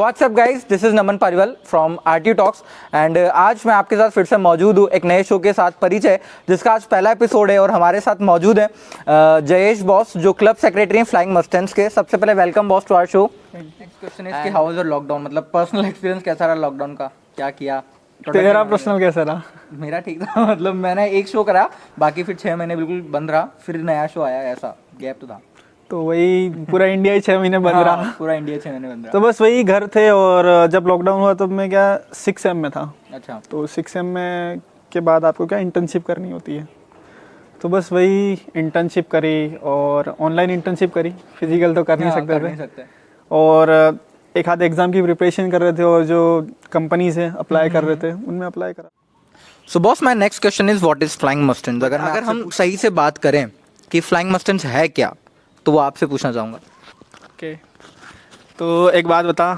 WhatsApp guys, this is Naman Pariwal from RT talks and आज मैं आपके साथ फिर से मौजूद हूँ एक नए शो के साथ परिचय, जिसका आज पहला एपिसोड है और हमारे साथ मौजूद है जयेश बॉस जो क्लब सेक्रेटरी हैं फ्लाइंग मस्टैंड्स के। सबसे पहले welcome boss to our show. Next question is कि हाउ वाज योर लॉकडाउन, मतलब पर्सनल एक्सपीरियंस कैसा रहा लॉकडाउन का, क्या किया? तेरा पर्सनल कैसा रहा? मेरा ठीक था, मतलब मैंने एक शो करा, बाकी फिर 6 महीने बिल्कुल बंद रहा, फिर नया शो आया, ऐसा गैप तो था। तो वही पूरा इंडिया ही 6 महीने बंद हाँ, रहा। पूरा इंडिया 6 महीने बंद रहा। तो बस वही घर थे, और जब लॉकडाउन हुआ तब मैं क्या 6M में था। अच्छा। तो 6M में के बाद आपको क्या इंटर्नशिप करनी होती है, तो बस वही इंटर्नशिप करी और ऑनलाइन इंटर्नशिप करी, फिजिकल तो कर नहीं सकते थे। और एक आध एग्ज़ाम की प्रिपरेशन कर रहे थे, और जो कंपनीज हैं अप्लाई कर रहे थे उनमें अप्लाई करा। So boss, my next question is what is flying mustangs. अगर हम सही से बात करें कि फ्लाइंग मस्टैंड्स है क्या, तो वो आपसे पूछना चाहूँगा। ओके, तो एक बात बता,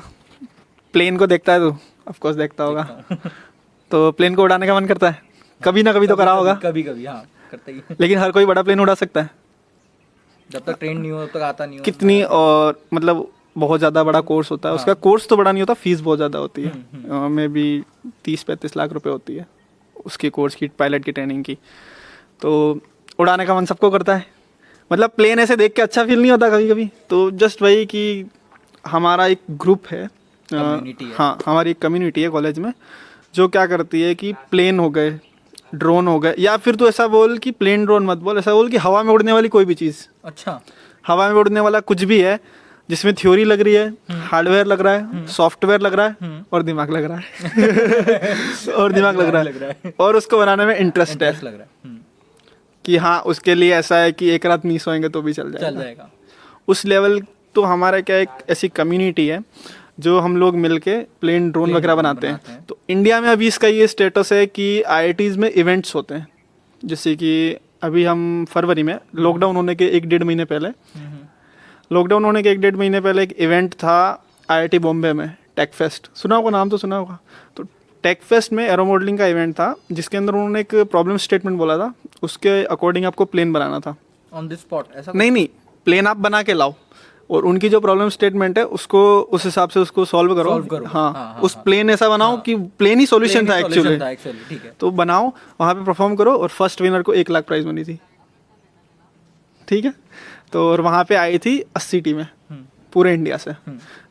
प्लेन को देखता है तू? ऑफ कोर्स देखता होगा। तो प्लेन को उड़ाने का मन करता है? कभी ना कभी तो करा होगा। कभी कभी हाँ, करता ही। लेकिन हर कोई बड़ा प्लेन उड़ा सकता है? जब तक ट्रेन नहीं हो तब तक आता नहीं हो। कितनी, और मतलब बहुत ज़्यादा बड़ा कोर्स होता है। उसका कोर्स तो बड़ा नहीं होता, फीस बहुत ज़्यादा होती है। मे बी 30-35 लाख रुपए होती है उसकी कोर्स की, पायलट की ट्रेनिंग की। तो उड़ाने का मन सबको करता है, मतलब प्लेन ऐसे देख के अच्छा फील नहीं होता कभी कभी? तो जस्ट वही कि हमारा एक ग्रुप है, हाँ हमारी एक कम्युनिटी है कॉलेज में, जो क्या करती है कि प्लेन हो गए, ड्रोन हो गए, या फिर तो ऐसा बोल कि प्लेन ड्रोन मत बोल, ऐसा बोल कि हवा में उड़ने वाली कोई भी चीज़। अच्छा। हवा में उड़ने वाला कुछ भी है जिसमें थ्योरी लग रही है, हार्डवेयर लग रहा है, सॉफ्टवेयर लग रहा है, और दिमाग लग रहा है और दिमाग लग रहा है, और उसको बनाने में इंटरेस्ट है लग रहा है कि हाँ उसके लिए ऐसा है कि एक रात नहीं सोएंगे तो भी चल जाएगा। उस लेवल तो हमारा क्या एक ऐसी कम्युनिटी है जो हम लोग मिलके प्लेन ड्रोन वगैरह बनाते हैं। तो इंडिया में अभी इसका ये स्टेटस है कि IITs में इवेंट्स होते हैं, जैसे कि अभी हम फरवरी में लॉकडाउन होने के 1-1.5 महीने पहले, लॉकडाउन होने के 1-1.5 महीने पहले एक इवेंट था IIT बॉम्बे में, टेक फेस्ट। सुना होगा, नाम तो सुना होगा। तो टेक फेस्ट में एरो मॉडलिंग का इवेंट था, जिसके अंदर उन्होंने एक प्रॉब्लम स्टेटमेंट बोला था, उसके अकॉर्डिंग आपको प्लेन बनाना था ऑन द स्पॉट। ऐसा नहीं, प्लेन आप बना के लाओ, और उनकी जो प्रॉब्लम स्टेटमेंट है उसको उस हिसाब से उसको सॉल्व करो। हाँ, उस प्लेन ऐसा बनाओ कि प्लेन ही सॉल्यूशन था एक्चुअली। ठीक है, तो बनाओ, वहाँ पे परफॉर्म करो, और फर्स्ट विनर को 1 लाख प्राइज बनी थी। ठीक है, तो और वहाँ पे आई थी 80 टीमें पूरे इंडिया से।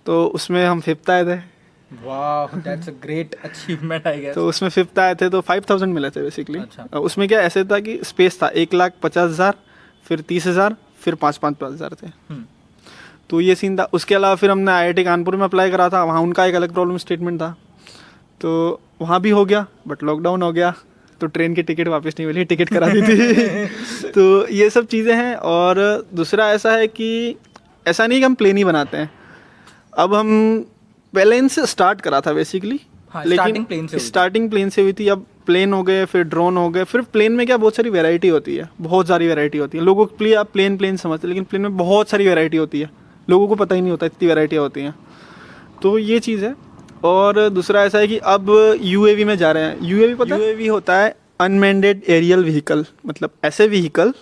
तो उसमें हम 5th आए थे। वाह, that's a great achievement I guess. तो उसमें 5th आए थे, तो 5000 मिले थे बेसिकली। अच्छा। उसमें क्या ऐसे था कि स्पेस था 1,50,000, फिर 30,000, फिर 5,000 थे। तो ये सीन था। उसके अलावा फिर हमने IIT कानपुर में अप्लाई करा था, वहाँ उनका एक अलग प्रॉब्लम स्टेटमेंट था, तो वहाँ भी हो गया, बट लॉकडाउन हो गया तो ट्रेन की टिकट वापस नहीं मिली, टिकट करा दी थी। तो ये सब चीज़ें हैं। और दूसरा ऐसा है कि ऐसा नहीं कि हम प्लेन ही बनाते हैं, अब हम पहले इनसे स्टार्ट करा था बेसिकली। हाँ, लेकिन स्टार्टिंग प्लेन से हुई थी। अब प्लेन हो गए, फिर ड्रोन हो गए, फिर प्लेन में क्या बहुत सारी वैरायटी होती है, बहुत सारी वैरायटी होती है। लोगों के लिए आप प्लेन समझते हैं, लेकिन प्लेन में बहुत सारी वैरायटी होती है, लोगों को पता ही नहीं होता इतनी वैरायटियाँ होती हैं। तो ये चीज़ है। और दूसरा ऐसा है कि अब UAV में जा रहे हैं। UAV पता है? UAV होता है अनमैंडेड एरियल व्हीकल, मतलब ऐसे व्हीकल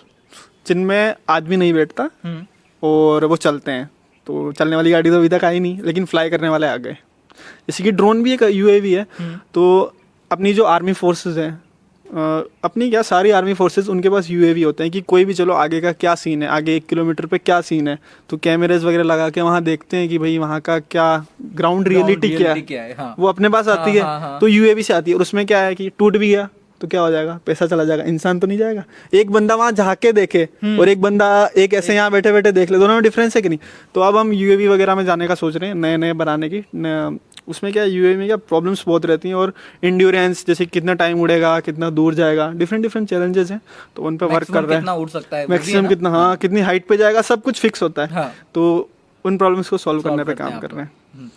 जिनमें आदमी नहीं बैठता और वो चलते हैं। तो चलने वाली गाड़ी तो अभी तक आई नहीं, लेकिन फ्लाई करने वाले आ गए। जैसे कि ड्रोन भी एक UAV है। तो अपनी जो आर्मी फोर्सेस हैं, अपनी क्या सारी आर्मी फोर्सेस, उनके पास UAV होते हैं कि कोई भी चलो आगे का क्या सीन है, आगे 1 किलोमीटर पे क्या सीन है, तो कैमरेज वगैरह लगा के वहाँ देखते हैं कि भाई वहाँ का क्या ग्राउंड रियलिटी क्या है। हाँ। वो अपने पास आती है। तो UAV से आती है, और उसमें क्या है कि टूट भी गया तो क्या हो जाएगा, पैसा चला जाएगा, इंसान तो नहीं जाएगा। एक बंदा वहाँ झाँक के देखे और एक बंदा एक ऐसे यहाँ बैठे बैठे देख ले, दोनों में डिफरेंस है कि नहीं? तो अब हम UAV वगैरह में जाने का सोच रहे हैं, नए नए बनाने की। उसमें क्या UAV में क्या प्रॉब्लम्स बहुत रहती हैं, और इंड्योरेंस, जैसे कितना टाइम उड़ेगा, कितना दूर जाएगा, डिफरेंट चैलेंजेस हैं, तो उन पर वर्क कर रहे हैं। कितना उड़ सकता है, मैक्सिमम कितना, हाँ कितनी हाइट पे जाएगा, सब कुछ फिक्स होता है। तो उन प्रॉब्लम्स को सॉल्व करने पे काम कर रहे हैं।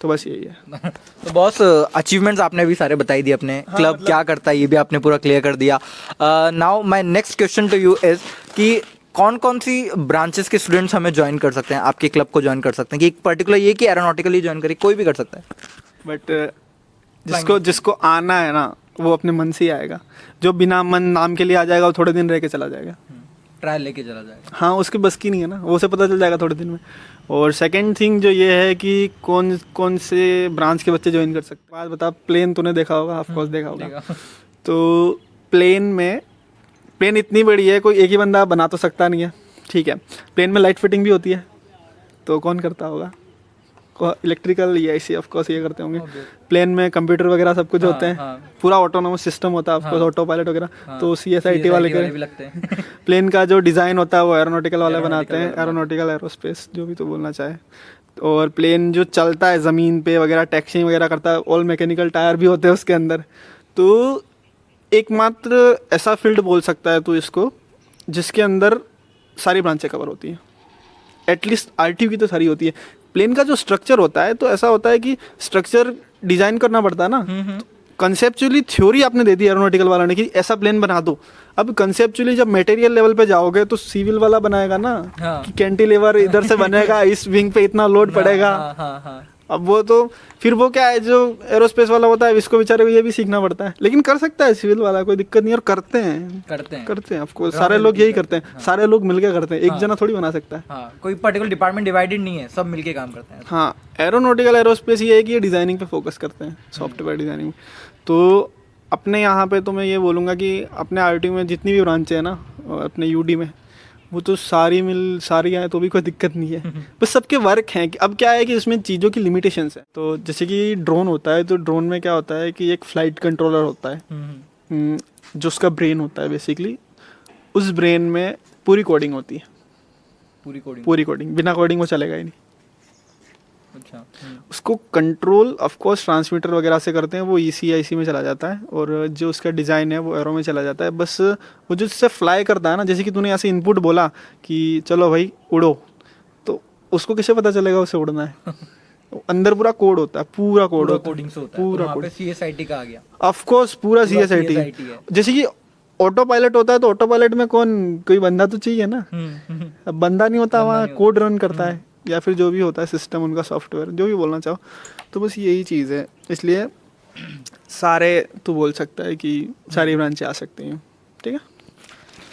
तो बस यही है। तो बॉस, अचीवमेंट्स आपने भी सारे बताई दिए अपने। क्लब मतलब क्या करता है ये भी आपने पूरा क्लियर कर दिया। Now my next question to you is कि कौन कौन सी ब्रांचेस के स्टूडेंट्स हमें ज्वाइन कर सकते हैं, आपके क्लब को ज्वाइन कर सकते हैं? कि एक पर्टिकुलर ये कि एरोनॉटिकली ज्वाइन करें, कोई भी कर सकता है? बट जिसको आना है ना, वो अपने मन से ही आएगा। जो बिना मन नाम के लिए आ जाएगा वो थोड़े दिन रह के चला जाएगा। ट्रायल लेके चला जाएगा। हाँ, उसकी बस की नहीं है ना, वो उसे पता चल जाएगा थोड़े दिन में। और सेकंड थिंग जो ये है कि कौन कौन से ब्रांच के बच्चे ज्वाइन कर सकते हैं। बात बता, प्लेन तूने देखा होगा, ऑफ कोर्स देखा होगा। तो प्लेन इतनी बड़ी है, कोई एक ही बंदा बना तो सकता नहीं है, ठीक है। प्लेन में लाइट फिटिंग भी होती है, तो कौन करता होगा? इलेक्ट्रिकल या ऐसे ऑफ कोर्स ये करते होंगे। प्लेन में कंप्यूटर वगैरह सब कुछ होते हैं, पूरा ऑटोनोमस सिस्टम होता है, ऑफ कोर्स ऑटो पायलट वगैरह, तो CSIT वाले भी लगते हैं। प्लेन का जो डिज़ाइन होता है वो एरोनॉटिकल वाले बनाते हैं, एरोनॉटिकल एरोस्पेस जो भी तो बोलना चाहे। और प्लेन जो चलता है ज़मीन पे वगैरह, टैक्सिंग वगैरह करता है, ऑल मैकेनिकल टायर भी होते हैं उसके अंदर। तो एकमात्र ऐसा फील्ड बोल सकता है तो इसको, जिसके अंदर सारी ब्रांचें कवर होती हैं, एटलीस्ट RTU की तो सारी होती है। प्लेन का जो स्ट्रक्चर होता है तो ऐसा होता है कि स्ट्रक्चर डिजाइन करना पड़ता है ना। कंसेप्चुअली थ्योरी आपने दे दी एरोनॉटिकल वाला ने कि ऐसा प्लेन बना दो। अब कंसेप्चुअली जब मटेरियल लेवल पे जाओगे तो सिविल वाला बनाएगा ना, कि कैंटिलीवर इधर से बनेगा, इस विंग पे इतना लोड पड़ेगा। अब वो तो फिर वो क्या है, जो एरोस्पेस वाला होता है इसको बेचारे को ये भी सीखना पड़ता है, लेकिन कर सकता है सिविल वाला, कोई दिक्कत नहीं। और करते हैं ऑफ कोर्स, सारे लोग यही करते हैं, सारे लोग मिलके करते हैं, एक जना थोड़ी बना सकता है। कोई पर्टिकुलर डिपार्टमेंट डिवाइडेड नहीं है, सब मिलके काम करते हैं। हाँ, एरोनॉटिकल एरोस्पेस ये है कि ये डिज़ाइनिंग पे फोकस करते हैं, सॉफ्टवेयर डिज़ाइनिंग। तो अपने यहाँ पे तो मैं ये बोलूँगा कि अपने RTU में जितनी भी ब्रांचें हैं ना, अपने UD में, वो तो सारी आए तो भी कोई दिक्कत नहीं है, बस सबके वर्क हैं। अब क्या है कि इसमें चीज़ों की लिमिटेशंस है। तो जैसे कि ड्रोन होता है, तो ड्रोन में क्या होता है कि एक फ्लाइट कंट्रोलर होता है, जो उसका ब्रेन होता है बेसिकली। उस ब्रेन में पूरी कोडिंग होती है, पूरी कोडिंग, बिना कोडिंग वो चलेगा ही नहीं। अच्छा। उसको कंट्रोल ऑफ कोर्स ट्रांसमीटर वगैरह से करते हैं, वो ECIC में चला जाता है, और जो उसका डिज़ाइन है वो एरो में चला जाता है। बस वो जो इससे फ्लाई करता है ना, जैसे कि तूने ऐसे इनपुट बोला कि चलो भाई उड़ो, तो उसको कैसे पता चलेगा उसे उड़ना है? अंदर पूरा कोड होता है, पूरा कोड होता है, पूरा कोड। CSIT का आ गया, ऑफ कोर्स पूरा CSIT है। जैसे कि ऑटो पायलट होता है, तो ऑटो पायलट में कोई बंदा तो चाहिए ना, अब बंदा नहीं होता वहाँ, कोड रन करता है, या फिर जो भी होता है सिस्टम उनका, सॉफ्टवेयर, जो भी बोलना चाहो। तो बस यही चीज़ है, इसलिए सारे तो बोल सकता है कि सारी ब्रांचें आ सकती हैं, ठीक है।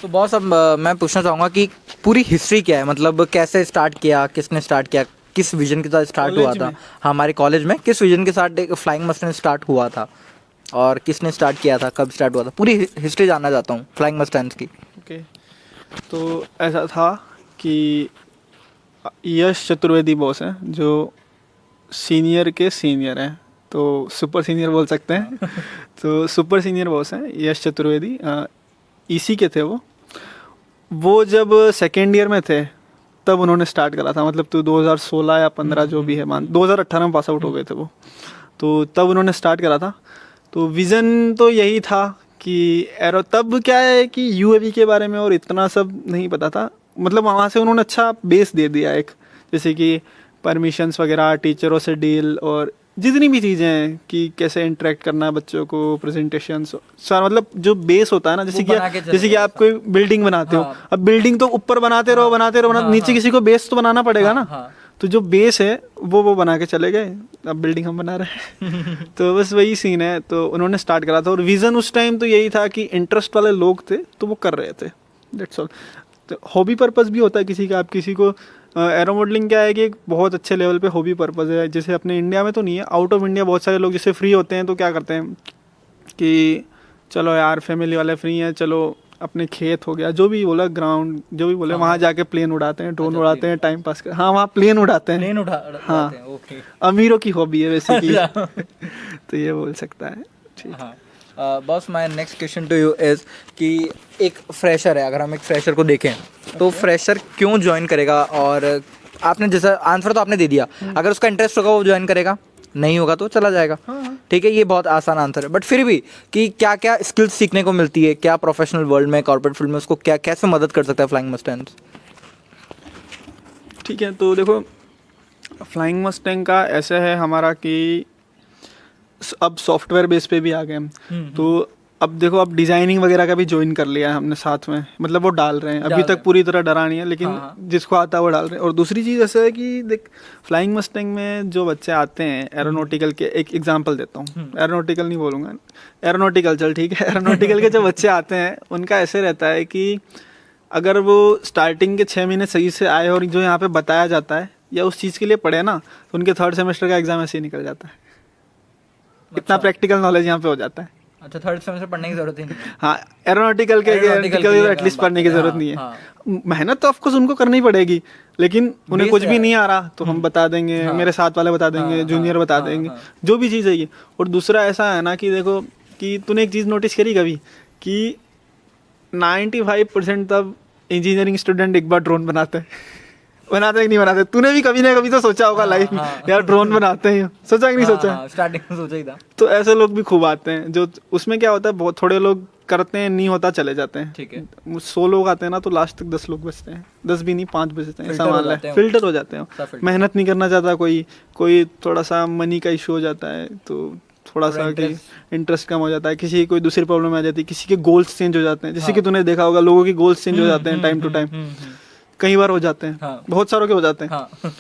तो बॉस, अब मैं पूछना चाहूँगा कि पूरी हिस्ट्री क्या है, मतलब कैसे स्टार्ट किया, किसने स्टार्ट किया, किस विजन के साथ स्टार्ट हुआ था? हमारे कॉलेज में किस विजन के साथ एक फ्लाइंग मस्टैंड स्टार्ट हुआ था, और किसने स्टार्ट किया था, कब स्टार्ट हुआ था? पूरी हिस्ट्री जानना चाहता हूँ फ्लाइंग मस्टैंड्स की। ओके, तो ऐसा था कि यश चतुर्वेदी बॉस हैं, जो सीनियर के सीनियर हैं, तो सुपर सीनियर बोल सकते हैं। तो सुपर सीनियर बॉस हैं यश चतुर्वेदी, EC के थे वो जब सेकेंड ईयर में थे तब उन्होंने स्टार्ट करा था, मतलब तो 2016 या 15 जो भी है, 2018 में पास आउट हो गए थे वो, तो तब उन्होंने स्टार्ट करा था। तो विज़न तो यही था कि एरो, तब क्या है कि UAV के बारे में और इतना सब नहीं पता था, मतलब वहाँ से उन्होंने अच्छा बेस दे दिया एक, जैसे कि परमिशंस वगैरह, टीचरों से डील, और जितनी भी चीज़ें हैं कि कैसे इंटरेक्ट करना है बच्चों को, प्रेजेंटेशंस, सारा मतलब जो बेस होता है ना, जैसे कि आप कोई बिल्डिंग बनाते हो, अब बिल्डिंग तो ऊपर बनाते रहो, नीचे किसी को बेस तो बनाना पड़ेगा ना। तो जो बेस है वो बना के चले गए, अब बिल्डिंग हम बना रहे हैं। तो बस वही सीन है, तो उन्होंने स्टार्ट करा था, और विज़न उस टाइम तो यही था कि इंटरेस्ट वाले लोग थे तो वो कर रहे थे, दैट्स ऑल। तो हॉबी पर्पस भी होता है किसी का, आप किसी को एरो मॉडलिंग क्या है कि एक बहुत अच्छे लेवल पे हॉबी पर्पस है, जैसे अपने इंडिया में तो नहीं है, आउट ऑफ इंडिया बहुत सारे लोग जैसे फ्री होते हैं तो क्या करते हैं कि चलो यार फैमिली वाले फ्री हैं, चलो अपने खेत हो गया, जो भी बोला, ग्राउंड जो भी बोले, वहाँ जाके प्लेन उड़ाते हैं, ड्रोन उड़ाते हैं, टाइम पास कर, हाँ वहाँ प्लेन उड़ाते हैं, हाँ, ओके, अमीरों की हॉबी है बेसिकली। तो ये बोल सकता है, ठीक है। Boss, my next question to you is कि एक फ्रेशर है, अगर हम एक फ्रेशर को देखें तो फ्रेशर क्यों ज्वाइन करेगा? और आपने जैसा आंसर तो आपने दे दिया, अगर उसका इंटरेस्ट होगा वो ज्वाइन करेगा, नहीं होगा तो चला जाएगा, ठीक है, ये बहुत आसान आंसर है। बट फिर भी कि क्या क्या स्किल्स सीखने को मिलती है, क्या प्रोफेशनल वर्ल्ड में, कॉर्पोरेट फील्ड में उसको क्या कैसे मदद कर सकता है फ्लाइंग मस्टैंड? ठीक है, तो देखो फ्लाइंग मस्टैंग का ऐसा है हमारा कि अब सॉफ्टवेयर बेस पे भी आ गए हम, तो अब देखो, अब डिज़ाइनिंग वगैरह का भी ज्वाइन कर लिया है हमने साथ में, मतलब वो डाल रहे हैं, अभी तक पूरी तरह डरा नहीं है, लेकिन जिसको आता है वो डाल रहे हैं। और दूसरी चीज़ ऐसा है कि देख, फ्लाइंग मस्टैंग में जो बच्चे आते हैं एरोनॉटिकल के, एक एग्जांपल देता हूँ, एरोनॉटिकल नहीं बोलूँगा, एरोनॉटिकल चल ठीक है, एरोनॉटिकल के जो बच्चे आते हैं उनका ऐसे रहता है कि अगर वो स्टार्टिंग के 6 महीने सही से आए और जो यहाँ पे बताया जाता है या उस चीज़ के लिए पढ़े ना, तो उनके 3rd सेमेस्टर का एग्जाम ऐसे ही निकल जाता है। इतना प्रैक्टिकल नॉलेज यहाँ पे हो जाता है। अच्छा, 3rd सेमेस्टर पढ़ने की जरूरत ही नहीं है। हाँ, एरोनॉटिकल के एटलीस्ट पढ़ने की जरूरत नहीं है। मेहनत तो ऑफकोर्स उनको करनी पड़ेगी, लेकिन उन्हें कुछ भी नहीं आ रहा तो हम बता देंगे, मेरे साथ वाले बता देंगे, जूनियर बता देंगे, जो भी चीज़ है ये। और दूसरा ऐसा है ना कि देखो कि तूने एक चीज़ नोटिस करी कभी कि 95% तब इंजीनियरिंग स्टूडेंट एक बार ड्रोन बनाते हैं। बनाते कि नहीं बनाते? तूने भी कभी ना कभी तो सोचा होगा लाइफ में, यार ड्रोन बनाते हैं, सोचा कि नहीं सोचा? स्टार्टिंग में सोचा ही था। तो ऐसे लोग भी खूब आते हैं, जो उसमें क्या होता है, बहुत थोड़े लोग करते हैं, नहीं होता चले जाते हैं। ठीक है। 100 लोग आते हैं ना, तो लास्ट तक 10 लोग बचते हैं, 10 भी नहीं 5 बचते हैं, ऐसा मान ले, फिल्टर हो जाते हैं। मेहनत नहीं करना चाहता कोई थोड़ा सा मनी का इशू हो जाता है, तो थोड़ा सा कि इंटरेस्ट कम हो जाता है, किसी की कोई दूसरी प्रॉब्लम आ जाती है, किसी के गोल्स चेंज हो जाते हैं, जैसे कि तूने देखा होगा लोगों के गोल्स चेंज हो जाते हैं टाइम टू टाइम, कई बार हो जाते हैं, बहुत सारों के हो जाते हैं।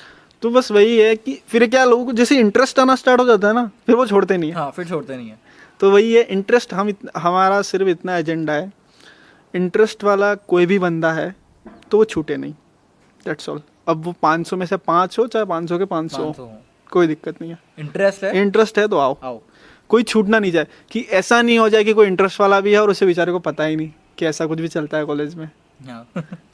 तो बस वही है कि फिर क्या, लोगों को जैसे इंटरेस्ट आना स्टार्ट हो जाता है ना, फिर वो छोड़ते नहीं है। फिर छोड़ते नहीं है। तो वही है इंटरेस्ट, हमारा सिर्फ इतना एजेंडा है, इंटरेस्ट वाला कोई भी बंदा है तो वो छूटे नहीं, दैट्स ऑल। अब वो 500 में से 5 हो, चाहे 500 के 500 हो, कोई दिक्कत नहीं है। इंटरेस्ट है तो आओ, कोई छूटना नहीं जाए। कि ऐसा नहीं हो जाए कि कोई इंटरेस्ट वाला भी है और उसे बेचारे को पता ही नहीं कि ऐसा कुछ भी चलता है कॉलेज में।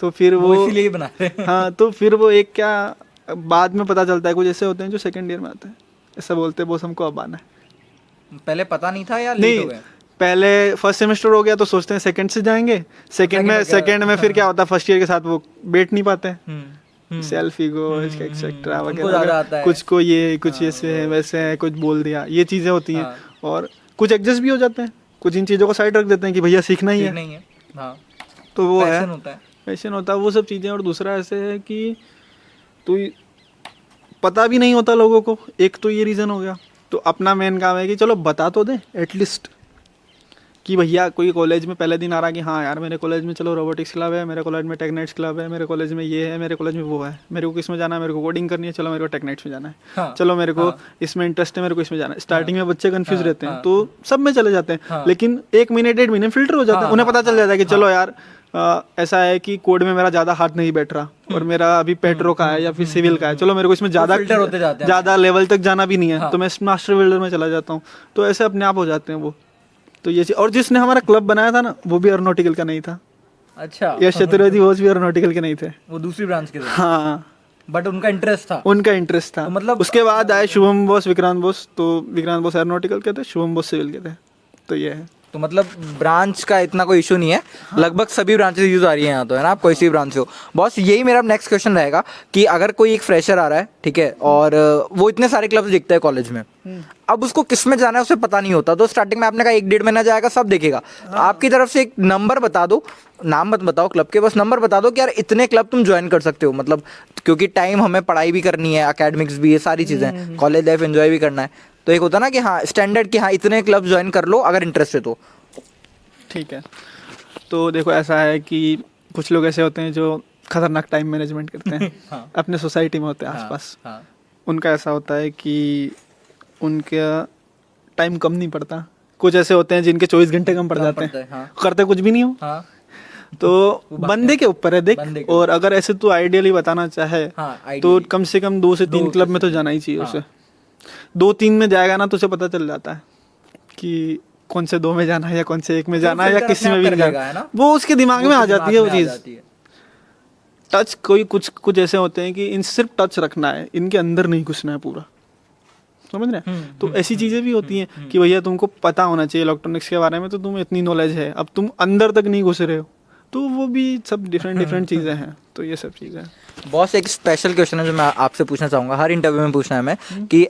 तो फिर वो इसीलिए बना रहे हैं। हाँ, तो फिर वो एक क्या बाद में पता चलता है, कुछ ऐसे होते हैं जो सेकंड ईयर में आते हैं, ऐसा बोलते हैं बॉस हमको अब आना है। पहले पता नहीं था या लेट हो गए? पहले फर्स्ट सेमेस्टर हो गया तो सोचते हैं सेकंड से जाएंगे, सेकंड में फिर क्या होता है, फर्स्ट ईयर के साथ वो बैठ नहीं पाते हैं, सेल्फ ईगो एक्सेट्रा वगैरह, कुछ को ये कुछ ऐसे है वैसे है, कुछ बोल दिया, ये चीज़ें होती हैं। और कुछ एडजस्ट भी हो जाते हैं, कुछ इन चीज़ों को साइड रख देते हैं कि भैया सीखना ही है। तो वो है पैशन होता है वो सब चीज़ें। और दूसरा ऐसे है कि तो पता भी नहीं होता लोगों को, एक तो ये रीज़न हो गया। तो अपना मेन काम है कि चलो बता तो दें एटलीस्ट, कि भैया कोई कॉलेज में पहले दिन आ रहा कि हाँ यार मेरे कॉलेज में चलो रोबोटिक्स क्लब है, मेरे कॉलेज में टेक्नाइट्स क्लब है, मेरे कॉलेज में ये है, मेरे कॉलेज में वो है, मेरे को किस में जाना है, मेरे को कोडिंग करनी है, चलो मेरे को टेक्नाइट्स में जाना है। हाँ, चलो मेरे को इसमें इंटरेस्ट है, मेरे को इसमें जाना है। स्टार्टिंग में बच्चे कंफ्यूज रहते हैं, तो सब में चले जाते हैं, लेकिन 1 महीने 1.5 महीने फिल्टर हो जाता है, उन्हें पता चल जाता है कि चलो यार ऐसा है कि कोड में मेरा ज़्यादा हाथ नहीं बैठ रहा और मेरा अभी पेट्रो का है या फिर सिविल का है, चलो मेरे को इसमें ज़्यादा लेवल तक जाना भी नहीं है, तो मैं मास्टर बिल्डर में चला जाता हूँ। तो ऐसे अपने आप हो जाते हैं वो। तो ये और जिसने हमारा क्लब बनाया था ना, वो भी एरोनॉटिकल का नहीं था। अच्छा, यश चतुर्वेदी वो भी एरोनॉटिकल के नहीं थे, वो दूसरी ब्रांच के थे। हाँ, बट उनका इंटरेस्ट था। तो मतलब उसके बाद आए शुभम बोस, विक्रांत बोस। तो विक्रांत बोस एरोनॉटिकल के थे, शुभम बोस सिविल के थे। तो ये है। तो मतलब ब्रांच का इतना कोई इशू नहीं है। लगभग सभी ब्रांचेस यूज आ रही हैं यहाँ तो, है ना? आप कोई सी ब्रांच हो। बॉस, यही मेरा नेक्स्ट क्वेश्चन रहेगा कि अगर कोई एक फ्रेशर आ रहा है, ठीक है, और वो इतने सारे क्लब्स देखता है कॉलेज में, अब उसको किस में जाना है उसे पता नहीं होता। तो स्टार्टिंग में आपने कहा 1-1.5 महीना जाएगा, सब देखेगा। आपकी तरफ से एक नंबर बता दो, नाम मत बताओ क्लब के, बस नंबर बता दो कि यार इतने क्लब तुम ज्वाइन कर सकते हो। मतलब क्योंकि टाइम, हमें पढ़ाई भी करनी है, एकेडमिक्स भी, ये सारी चीज़ें, कॉलेज लाइफ एंजॉय भी करना है। तो एक होता ना कि हाँ स्टैंडर्ड कि हाँ इतने क्लब ज्वाइन कर लो अगर इंटरेस्ट है तो। ठीक है, तो देखो ऐसा है कि कुछ लोग ऐसे होते हैं जो खतरनाक टाइम मैनेजमेंट करते हैं। हाँ। अपने सोसाइटी में होते हैं आसपास। हाँ। उनका ऐसा होता है कि उनका टाइम कम नहीं पड़ता। कुछ ऐसे होते हैं जिनके 24 घंटे कम पड़ जाते हैं। हाँ। करते कुछ भी नहीं हो। हाँ। तो बंदे के ऊपर है देख। और अगर ऐसे तू आइडियली बताना चाहे, तो कम से कम 2 से 3 क्लब में तो जाना ही चाहिए उसे। 2-3 में जाएगा ना तो उसे पता चल जाता है कि कौन से 2 में जाना है या कौन से 1 में जाना है या किसी में भी नहीं जाना। वो उसके दिमाग में आ जाती है वो चीज़। टच कोई कुछ ऐसे होते हैं कि इन सिर्फ टच रखना है, इनके अंदर नहीं घुसना है पूरा, समझ रहे हैं? तो ऐसी चीज़ें भी होती हैं कि भैया तुमको पता होना चाहिए इलेक्ट्रॉनिक्स के बारे में, तो तुम्हें इतनी नॉलेज है, अब तुम अंदर तक नहीं घुस रहे हो, तो वो भी सब डिफरेंट चीज़ें हैं। तो ये सब चीज़ें। बॉस, एक स्पेशल क्वेश्चन है जो मैं आपसे पूछना चाहूँगा, हर इंटरव्यू में पूछना है मैं, कि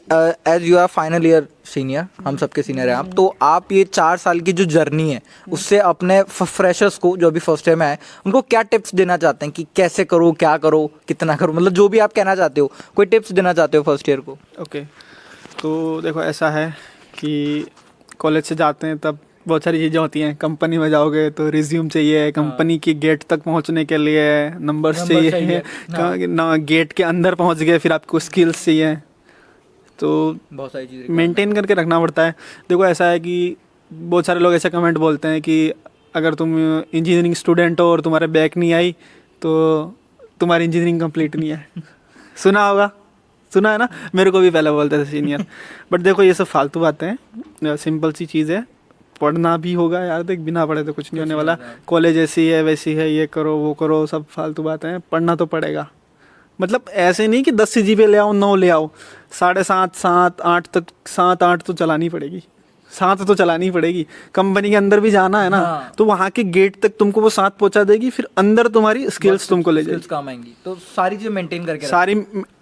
as you are final year senior, हम सबके सीनियर हैं आप, तो आप ये 4 साल की जो जर्नी है उससे अपने फ्रेशर्स को जो अभी फर्स्ट ईयर में आए उनको क्या टिप्स देना चाहते हैं कि कैसे करो, क्या करो, कितना करो, मतलब जो भी आप कहना चाहते हो, कोई टिप्स देना चाहते हो फर्स्ट ईयर को? ओके, तो देखो ऐसा है कि कॉलेज से जाते हैं तब बहुत सारी चीज़ें होती हैं। कंपनी में जाओगे तो रिज्यूम चाहिए, कंपनी की गेट तक पहुंचने के लिए नंबर्स चाहिए, गेट के अंदर पहुंच गए फिर आपको स्किल्स चाहिए, तो बहुत सारी चीज़ें मेंटेन करके रखना पड़ता है। देखो ऐसा है कि बहुत सारे लोग ऐसे कमेंट बोलते हैं कि अगर तुम इंजीनियरिंग स्टूडेंट हो और तुम्हारे बैक नहीं आई तो तुम्हारी इंजीनियरिंग कंप्लीट नहीं है। सुना होगा, सुना है ना, मेरे को भी पहले बोलते थे सीनियर। बट देखो ये सब फालतू बातें हैं, सिंपल सी चीज़ है, पढ़ना भी होगा यार, देख बिना पढ़े तो कुछ नहीं होने वाला। कॉलेज ऐसी है वैसी है, ये करो वो करो, सब फालतू बातें हैं, पढ़ना तो पड़ेगा। मतलब ऐसे नहीं कि 10 CGPA ले आओ 9 ले आओ, 7.5 7 8 तक 7 8 तो चलानी पड़ेगी, 7 तो चलानी पड़ेगी। कंपनी के अंदर भी जाना है ना, हाँ। तो वहाँ के गेट तक तुमको वो 7 पहुँचा देगी, फिर अंदर तुम्हारी स्किल्स तुमको ले जाएगी। काम आएंगी, तो सारी चीजें मेंटेन करके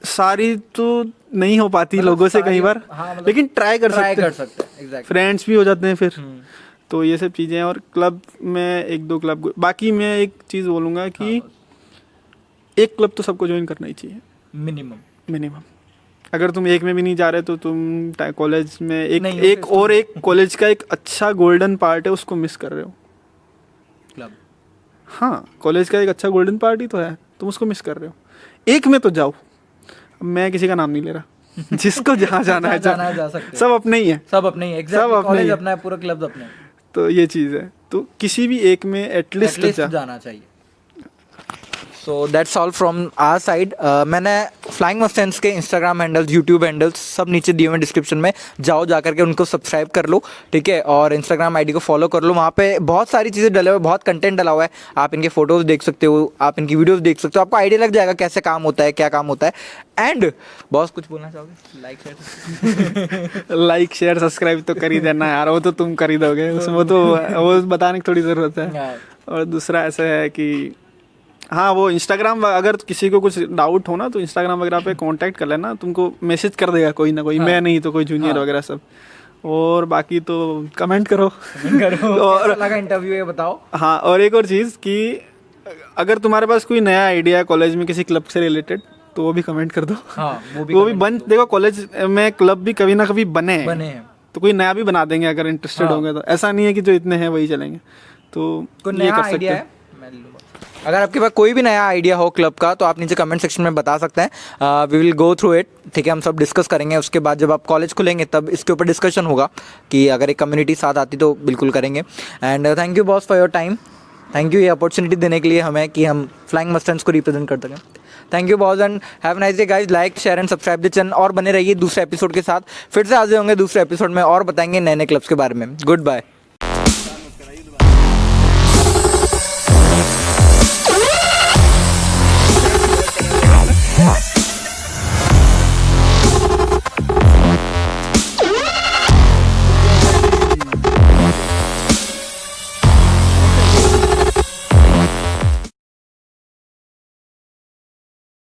सारी तो नहीं हो पाती लोगों से कई बार, हाँ, मतलब लेकिन ट्राई कर सकते हैं एग्जैक्टली। फ्रेंड्स भी हो जाते हैं फिर। तो ये सब चीज़ें हैं। और क्लब में 1-2 क्लब, बाकी मैं एक चीज़ बोलूँगा कि एक क्लब तो सबको ज्वाइन करना ही चाहिए मिनिमम। अगर तुम एक में भी नहीं जा रहे तो तुम कॉलेज में एक कॉलेज का एक अच्छा गोल्डन पार्ट है, उसको मिस कर रहे हो। क्लब, हाँ, कॉलेज का एक अच्छा गोल्डन पार्ट ही तो है, तुम उसको मिस कर रहे हो। एक में तो जाओ, मैं किसी का नाम नहीं ले रहा, जिसको जहाँ जाना है जा सकते, सब अपने ही है, सब अपने ही, सब अपने ही अपना है, पूरा क्लब अपने। तो ये चीज़ है, तो किसी भी एक में एटलीस्ट जाना चाहिए। So that's all from our side. मैंने फ्लाइंग मस्टैंड्स के इंस्टाग्राम हैंडल्स, यूट्यूब हैंडल्स सब नीचे दिए हुए डिस्क्रिप्शन में, जाओ जा करके उनको सब्सक्राइब कर लो, ठीक है, और इंस्टाग्राम आईडी को फॉलो कर लो। वहाँ पे बहुत सारी चीज़ें डले हुए, बहुत कंटेंट डला हुआ है, आप इनके फोटोज़ देख सकते हो, आप इनकी वीडियोज़ देख सकते हो, आपको आइडिया लग जाएगा कैसे काम होता है, क्या काम होता है। एंड बॉस कुछ बोलना चाहोगे? लाइक शेयर सब्सक्राइब तो कर ही देना यार, वो तो तुम कर ही दोगे, उसमें तो वो बताने की थोड़ी ज़रूरत है। और दूसरा ऐसा है कि हाँ, वो इंस्टाग्राम, अगर किसी को कुछ डाउट हो ना तो इंस्टाग्राम वगैरह पे कांटेक्ट कर लेना, तुमको मैसेज कर देगा कोई ना कोई। हाँ। मैं नहीं तो कोई जूनियर वगैरह सब। और बाकी तो कमेंट करो और लगा इंटरव्यू ये बताओ। हाँ, और एक और चीज़ कि अगर तुम्हारे पास कोई नया आइडिया है कॉलेज में किसी क्लब से रिलेटेड, तो वो भी कमेंट कर दो। हाँ, वो भी बन, देखो कॉलेज में क्लब भी कभी ना कभी बने हैं, तो कोई नया भी बना देंगे अगर इंटरेस्टेड होंगे तो। ऐसा नहीं है कि जो इतने हैं वही चलेंगे, तो ये कर सकते हैं। अगर आपके पास कोई भी नया आइडिया हो क्लब का तो आप नीचे कमेंट सेक्शन में बता सकते हैं, we will go through it, ठीक है, हम सब डिस्कस करेंगे। उसके बाद जब आप कॉलेज खुलेंगे तब इसके ऊपर डिस्कशन होगा कि अगर एक कम्युनिटी साथ आती तो बिल्कुल करेंगे। And thank you boss for your time, thank you ये अपॉर्चुनिटी देने के लिए हमें कि हम फ्लाइंग मस्टैंड्स को रिप्रेजेंट कर सकें। Thank you boss and have nice day guys. Like share and subscribe the channel और बने रहिए दूसरे एपिसोड के साथ। फिर से हाजिर होंगे दूसरे एपिसोड में और बताएंगे नए नए क्लब्स के बारे में। Good bye.